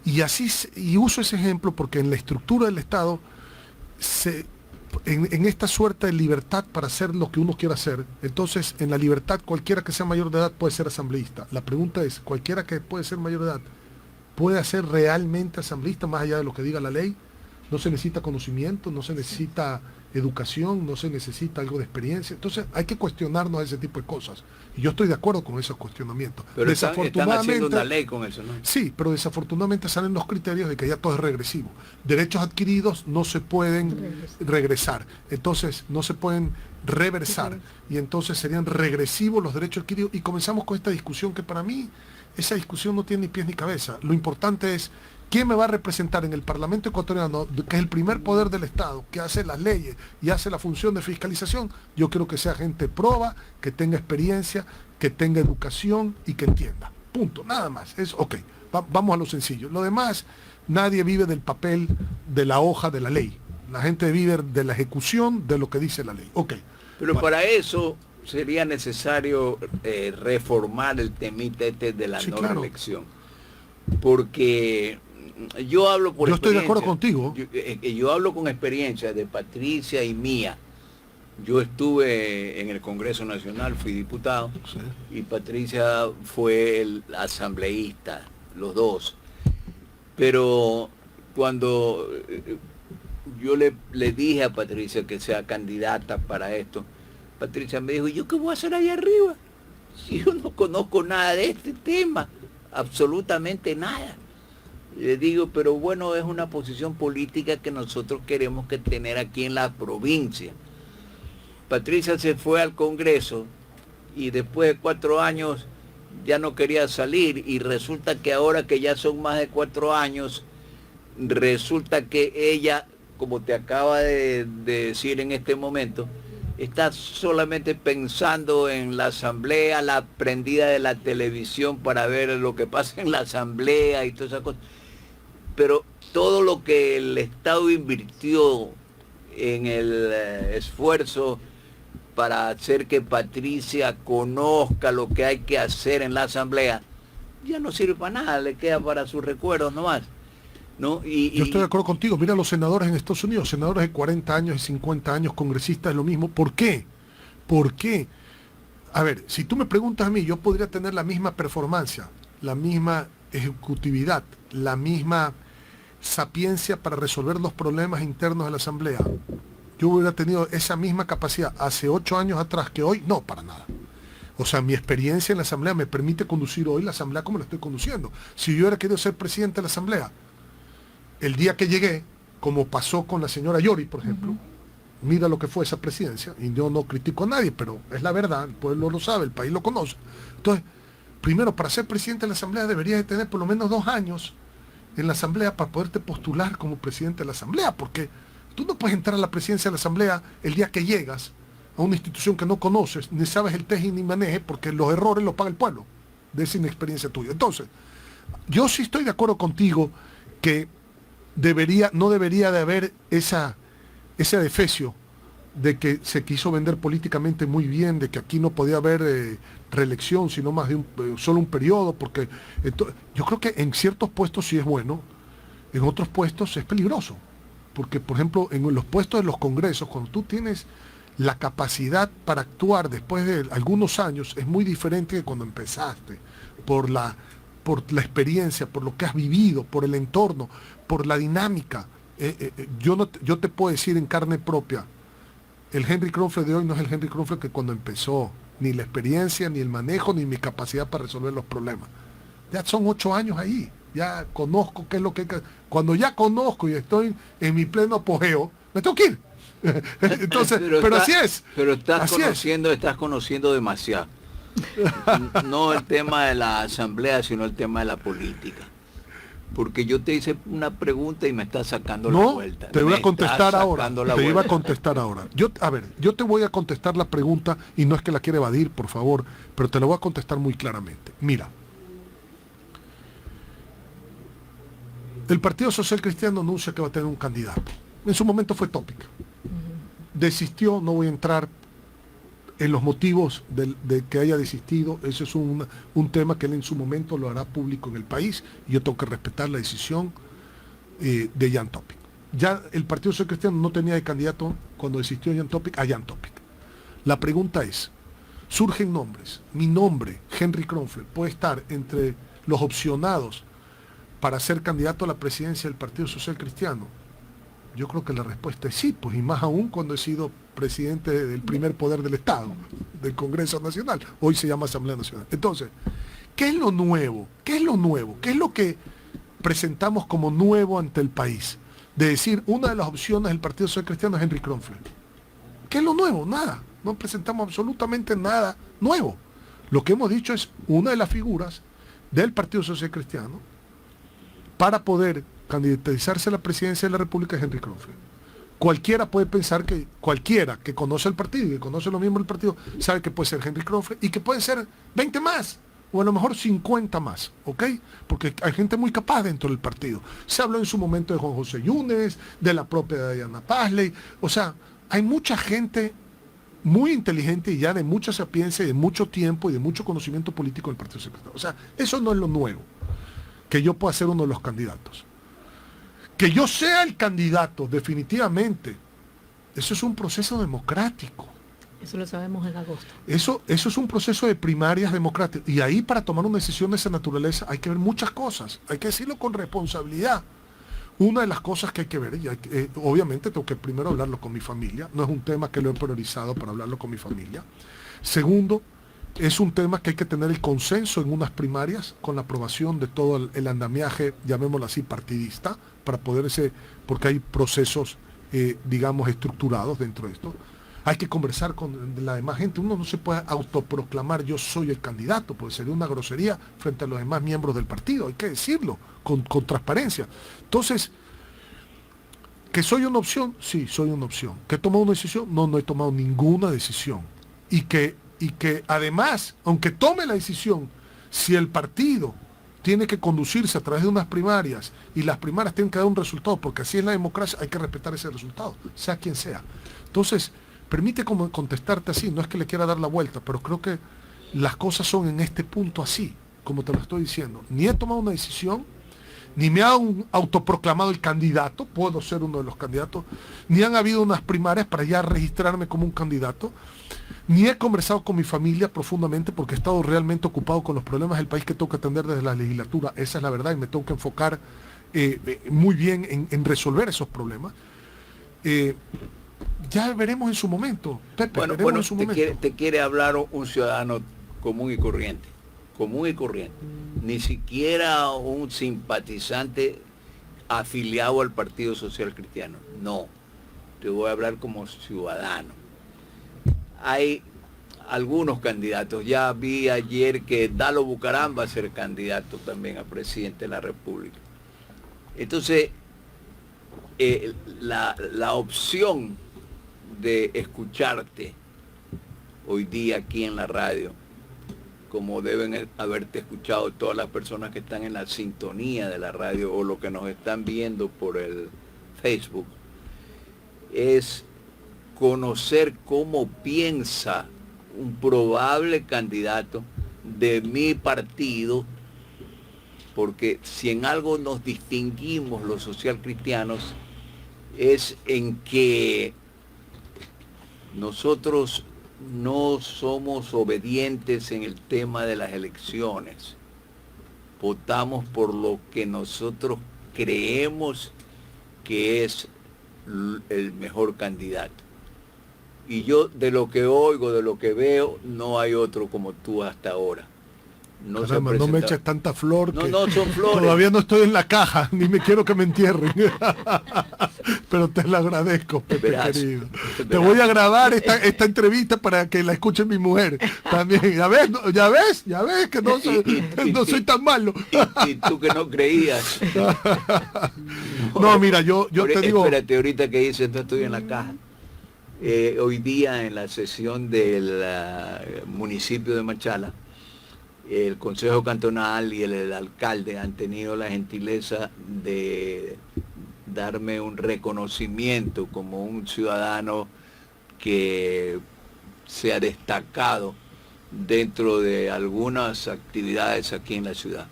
Y uso ese ejemplo porque en la estructura del Estado en esta suerte de libertad para hacer lo que uno quiera hacer, entonces en la libertad cualquiera que sea mayor de edad puede ser asambleísta. La pregunta es, ¿cualquiera que puede ser mayor de edad puede ser realmente asambleísta más allá de lo que diga la ley? No se necesita conocimiento, no se necesita educación, no se necesita algo de experiencia. Entonces hay que cuestionarnos ese tipo de cosas. Y yo estoy de acuerdo con esos cuestionamientos. Pero están haciendo una ley con eso, ¿no? Sí, pero desafortunadamente salen los criterios de que ya todo es regresivo. Derechos adquiridos no se pueden regresar. Entonces no se pueden reversar. Y entonces serían regresivos los derechos adquiridos. Y comenzamos con esta discusión que para mí, esa discusión no tiene ni pies ni cabeza. Lo importante es ¿quién me va a representar en el Parlamento ecuatoriano, que es el primer poder del Estado, que hace las leyes y hace la función de fiscalización? Yo quiero que sea gente proba, que tenga experiencia, que tenga educación y que entienda. Punto, nada más. Vamos a lo sencillo. Lo demás, nadie vive del papel de la hoja de la ley. La gente vive de la ejecución de lo que dice la ley. Pero bueno, para eso sería necesario reformar el temita de la no reelección. Porque yo hablo por experiencia. Yo estoy de acuerdo contigo. Yo hablo con experiencia de Patricia y mía. Yo estuve en el Congreso Nacional, fui diputado, sí, y Patricia fue el asambleísta, los dos. Pero cuando yo le dije a Patricia que sea candidata para esto, Patricia me dijo, ¿y yo qué voy a hacer allá arriba? Si yo no conozco nada de este tema, absolutamente nada. Le digo, pero bueno, es una posición política que nosotros queremos que tener aquí en la provincia. Patricia se fue al Congreso y después de 4 años ya no quería salir, y resulta que ahora que ya son más de 4 años, resulta que ella, como te acaba de decir en este momento, está solamente pensando en la asamblea, la prendida de la televisión para ver lo que pasa en la asamblea y todas esas cosas. Pero todo lo que el Estado invirtió en el esfuerzo para hacer que Patricia conozca lo que hay que hacer en la asamblea, ya no sirve para nada, le queda para sus recuerdos nomás, ¿no? Yo estoy de acuerdo contigo. Mira los senadores en Estados Unidos, senadores de 40 años y 50 años, congresistas, es lo mismo. ¿Por qué? ¿Por qué? A ver, si tú me preguntas a mí, yo podría tener la misma performance, la misma ejecutividad, la misma sapiencia para resolver los problemas internos de la asamblea. Yo hubiera tenido esa misma capacidad hace 8 años atrás que hoy, no, para nada. O sea, mi experiencia en la asamblea me permite conducir hoy la asamblea como la estoy conduciendo. Si yo hubiera querido ser presidente de la asamblea, el día que llegué, como pasó con la señora Yori, por ejemplo, mira lo que fue esa presidencia, y yo no critico a nadie, pero es la verdad, el pueblo lo sabe, el país lo conoce. Entonces, primero, para ser presidente de la asamblea deberías de tener por lo menos 2 años en la asamblea para poderte postular como presidente de la asamblea, porque tú no puedes entrar a la presidencia de la asamblea el día que llegas a una institución que no conoces, ni sabes el teje ni maneje, porque los errores los paga el pueblo, de esa inexperiencia tuya. Entonces, yo sí estoy de acuerdo contigo que no debería de haber ese adefesio de que se quiso vender políticamente muy bien, de que aquí no podía haber reelección, sino más de solo un periodo, porque yo creo que en ciertos puestos sí es bueno, en otros puestos es peligroso, porque por ejemplo en los puestos de los congresos, cuando tú tienes la capacidad para actuar después de algunos años, es muy diferente que cuando empezaste, por la experiencia, por lo que has vivido, por el entorno, por la dinámica. Yo te puedo decir en carne propia, el Henry Kronfeld de hoy no es el Henry Kronfeld que cuando empezó, ni la experiencia, ni el manejo, ni mi capacidad para resolver los problemas. Ya son 8 años ahí, ya conozco qué es lo que hay que... Cuando ya conozco y estoy en mi pleno apogeo, me tengo que ir. Entonces, pero así es. Pero estás conociendo demasiado. No el tema de la asamblea, sino el tema de la política. Porque yo te hice una pregunta y me estás sacando la vuelta. Te voy a contestar ahora. Te iba a contestar ahora. Yo te voy a contestar la pregunta, y no es que la quiera evadir, por favor, pero te la voy a contestar muy claramente. Mira, el Partido Social Cristiano anuncia que va a tener un candidato. En su momento fue tópica. Desistió, no voy a entrar en los motivos de que haya desistido. Ese es un tema que él en su momento lo hará público en el país, y yo tengo que respetar la decisión de Jan Topic. Ya el Partido Social Cristiano no tenía de candidato cuando desistió Jan Topic a Jan Topic. La pregunta es, surgen nombres. Mi nombre, Henry Kronfeld, puede estar entre los opcionados para ser candidato a la presidencia del Partido Social Cristiano. Yo creo que la respuesta es sí, pues, y más aún cuando he sido presidente del primer poder del Estado, del Congreso Nacional. Hoy se llama Asamblea Nacional. Entonces, ¿qué es lo nuevo? ¿Qué es lo nuevo? ¿Qué es lo que presentamos como nuevo ante el país? De decir, una de las opciones del Partido Social Cristiano es Henry Kronfeld. ¿Qué es lo nuevo? Nada. No presentamos absolutamente nada nuevo. Lo que hemos dicho es una de las figuras del Partido Social Cristiano para poder candidatizarse a la presidencia de la República es Henry Kronfeld. Cualquiera que conoce el partido y que conoce lo mismo del partido, sabe que puede ser Henry Kronfeld y que pueden ser 20 más, o a lo mejor 50 más, ¿ok? Porque hay gente muy capaz dentro del partido. Se habló en su momento de Juan José Yunes, de la propia Diana Pazley, o sea, hay mucha gente muy inteligente y ya de mucha sapiencia y de mucho tiempo y de mucho conocimiento político del Partido Secretario. O sea, eso no es lo nuevo, que yo pueda ser uno de los candidatos. Que yo sea el candidato, definitivamente, eso es un proceso democrático. Eso lo sabemos en agosto. Eso es un proceso de primarias democráticas. Y ahí, para tomar una decisión de esa naturaleza, hay que ver muchas cosas. Hay que decirlo con responsabilidad. Una de las cosas que hay que ver, y obviamente tengo que primero hablarlo con mi familia. No es un tema que lo he priorizado para hablarlo con mi familia. Segundo, Es un tema que hay que tener el consenso en unas primarias con la aprobación de todo el andamiaje, llamémoslo así, partidista, para poderse, porque hay procesos, digamos, estructurados dentro de esto. Hay que conversar con la demás gente. Uno no se puede autoproclamar yo soy el candidato, porque sería una grosería frente a los demás miembros del partido. Hay que decirlo con transparencia. Entonces, ¿que soy una opción? Sí, soy una opción. ¿Que he tomado una decisión? No, no he tomado ninguna decisión. Y que además, aunque tome la decisión, si el partido tiene que conducirse a través de unas primarias y las primarias tienen que dar un resultado, porque así es la democracia, hay que respetar ese resultado, sea quien sea. Entonces, permite como contestarte así, no es que le quiera dar la vuelta, pero creo que las cosas son en este punto así, como te lo estoy diciendo. Ni he tomado una decisión, ni me han autoproclamado el candidato, puedo ser uno de los candidatos, ni han habido unas primarias para ya registrarme como un candidato, ni he conversado con mi familia profundamente porque he estado realmente ocupado con los problemas del país que tengo que atender desde la legislatura. Esa es la verdad y me tengo que enfocar muy bien en resolver esos problemas. Ya veremos en su momento, Pepe, veremos en su momento. Te quiere hablar un ciudadano común y corriente, ni siquiera un simpatizante afiliado al Partido Social Cristiano, no, te voy a hablar como ciudadano. Hay algunos candidatos, ya vi ayer que Dalo Bucaram va a ser candidato también a presidente de la República. Entonces, la opción de escucharte hoy día aquí en la radio, como deben haberte escuchado todas las personas que están en la sintonía de la radio o los que nos están viendo por el Facebook, es conocer cómo piensa un probable candidato de mi partido, porque si en algo nos distinguimos los socialcristianos es en que nosotros no somos obedientes en el tema de las elecciones. Votamos por lo que nosotros creemos que es el mejor candidato. Y yo de lo que oigo, de lo que veo, no hay otro como tú hasta ahora. No, caramba, no me eches tanta flor. No, no son flores. Todavía no estoy en la caja, ni me quiero que me entierren. Pero te lo agradezco, Pepe, querido. Te voy a grabar esta entrevista para que la escuche mi mujer. También, ya ves que no soy tan malo. Y tú que no creías. No, mira, yo te digo. Espérate, ahorita que dices, no estoy en la caja. Hoy día en la sesión del municipio de Machala, el Consejo Cantonal y el alcalde han tenido la gentileza de darme un reconocimiento como un ciudadano que se ha destacado dentro de algunas actividades aquí en la ciudad,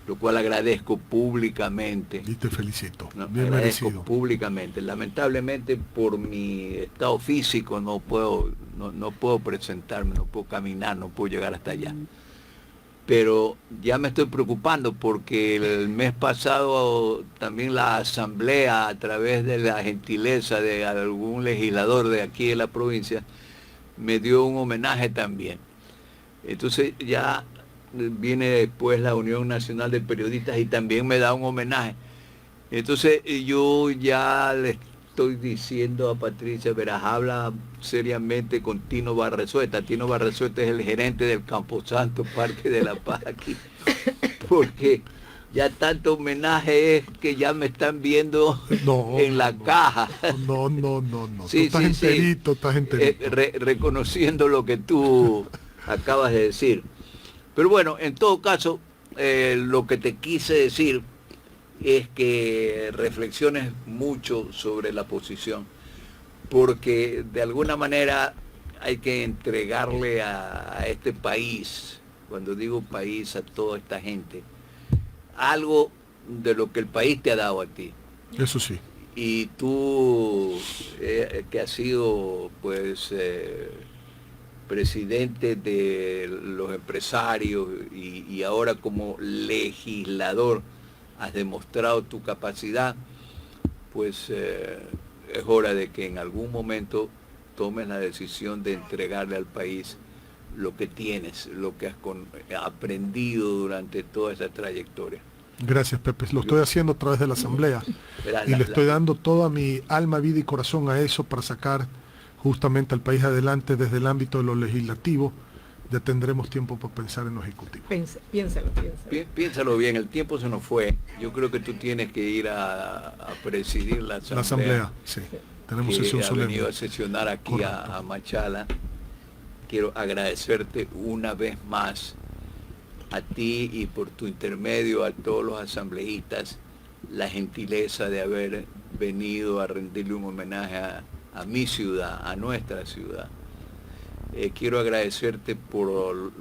lo cual agradezco públicamente. Y te felicito. No, bien agradezco merecido. Públicamente. Lamentablemente por mi estado físico no puedo presentarme, no puedo caminar, no puedo llegar hasta allá. Pero ya me estoy preocupando porque el mes pasado también la asamblea, a través de la gentileza de algún legislador de aquí de la provincia, me dio un homenaje también. Entonces ya viene después la Unión Nacional de Periodistas y también me da un homenaje. Entonces yo ya le estoy diciendo a Patricia, verás, habla seriamente con Tino Barresueta. Tino Barresueta es el gerente del Camposanto, Parque de la Paz aquí, porque ya tanto homenaje es que ya me están viendo en la caja. No. Sí, tú estás enterito. Reconociendo lo que tú acabas de decir. Pero bueno, en todo caso, lo que te quise decir es que reflexiones mucho sobre la posición, porque de alguna manera hay que entregarle a este país, cuando digo país, a toda esta gente, algo de lo que el país te ha dado a ti. Eso sí. Y tú, que has sido pues presidente de los empresarios y ahora como legislador, has demostrado tu capacidad, pues es hora de que en algún momento tomes la decisión de entregarle al país lo que tienes, lo que has aprendido durante toda esa trayectoria. Gracias, Pepe. Lo estoy haciendo a través de la Asamblea y le estoy dando toda mi alma, vida y corazón a eso para sacar justamente al país adelante desde el ámbito de lo legislativo. Ya tendremos tiempo para pensar en lo ejecutivo. Piénsalo. Piénsalo bien, el tiempo se nos fue. Yo creo que tú tienes que ir a presidir la Asamblea. La Asamblea, sí. Tenemos sesión que ha solemne. venido a sesionar aquí a Machala. Quiero agradecerte una vez más a ti y por tu intermedio a todos los asambleístas la gentileza de haber venido a rendirle un homenaje a mi ciudad, a nuestra ciudad. Quiero agradecerte por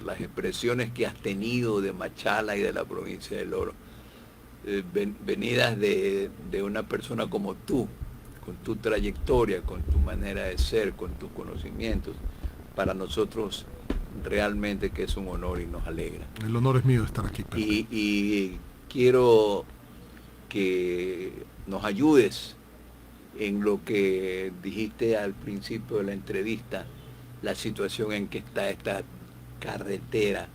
las expresiones que has tenido de Machala y de la provincia del Oro, venidas de una persona como tú, con tu trayectoria, con tu manera de ser, con tus conocimientos. Para nosotros realmente que es un honor y nos alegra. El honor es mío de estar aquí, Pepe. Y quiero que nos ayudes en lo que dijiste al principio de la entrevista, la situación en que está esta carretera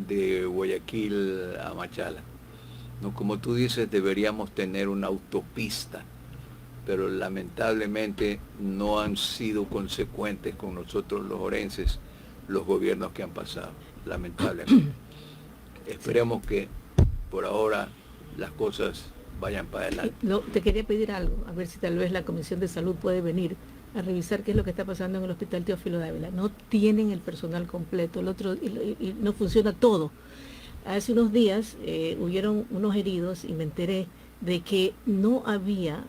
de Guayaquil a Machala. No, como tú dices, deberíamos tener una autopista, pero lamentablemente no han sido consecuentes con nosotros los orenses los gobiernos que han pasado, lamentablemente. Esperemos que por ahora las cosas vayan para adelante. Te quería pedir algo, a ver si tal vez la Comisión de Salud puede venir a revisar qué es lo que está pasando en el Hospital Teófilo Dávila. No tienen el personal completo, y no funciona todo. Hace unos días hubieron unos heridos y me enteré de que no había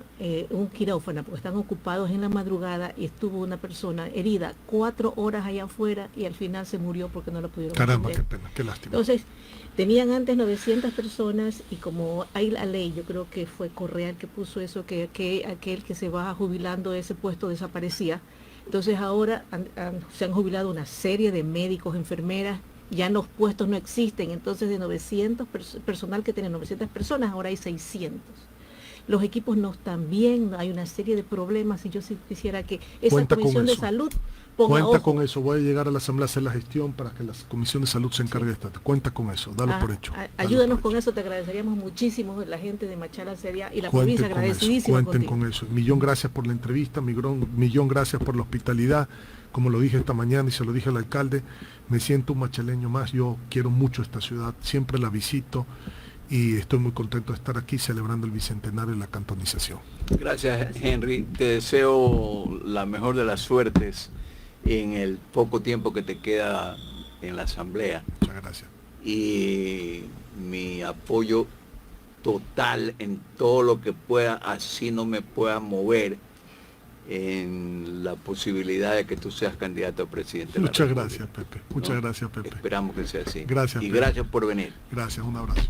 un quirófano porque están ocupados en la madrugada y estuvo una persona herida 4 horas allá afuera y al final se murió porque no lo pudieron Caramba, atender. qué pena, qué lástima. Entonces, tenían antes 900 personas y como hay la ley, yo creo que fue Correa el que puso eso, que aquel que se va jubilando de ese puesto desaparecía. Entonces ahora se han jubilado una serie de médicos, enfermeras, ya los puestos no existen, entonces de 900 personal que tiene 900 personas, ahora hay 600. Los equipos no están bien, hay una serie de problemas y yo sí quisiera que esa Comisión de Salud ponga Cuenta ojo. con eso, voy a llegar a la Asamblea a hacer la gestión para que la Comisión de Salud se encargue de esto. Cuenta con eso, dalo por hecho. Ayúdanos con eso, te agradeceríamos muchísimo, la gente de Machala sería y la provincia Cuenten agradecidísima contigo. con eso. Millón gracias por la entrevista, millón gracias por la hospitalidad. Como lo dije esta mañana y se lo dije al alcalde, me siento un machaleño más, yo quiero mucho esta ciudad, siempre la visito y estoy muy contento de estar aquí celebrando el bicentenario de la cantonización. Gracias, Henry. Te deseo la mejor de las suertes en el poco tiempo que te queda en la Asamblea. Muchas gracias. Y mi apoyo total en todo lo que pueda, así no me pueda mover en la posibilidad de que tú seas candidato a presidente. Muchas gracias, Pepe. Muchas gracias, Pepe. Esperamos que sea así. Gracias, y Pepe. gracias por venir. Gracias, un abrazo.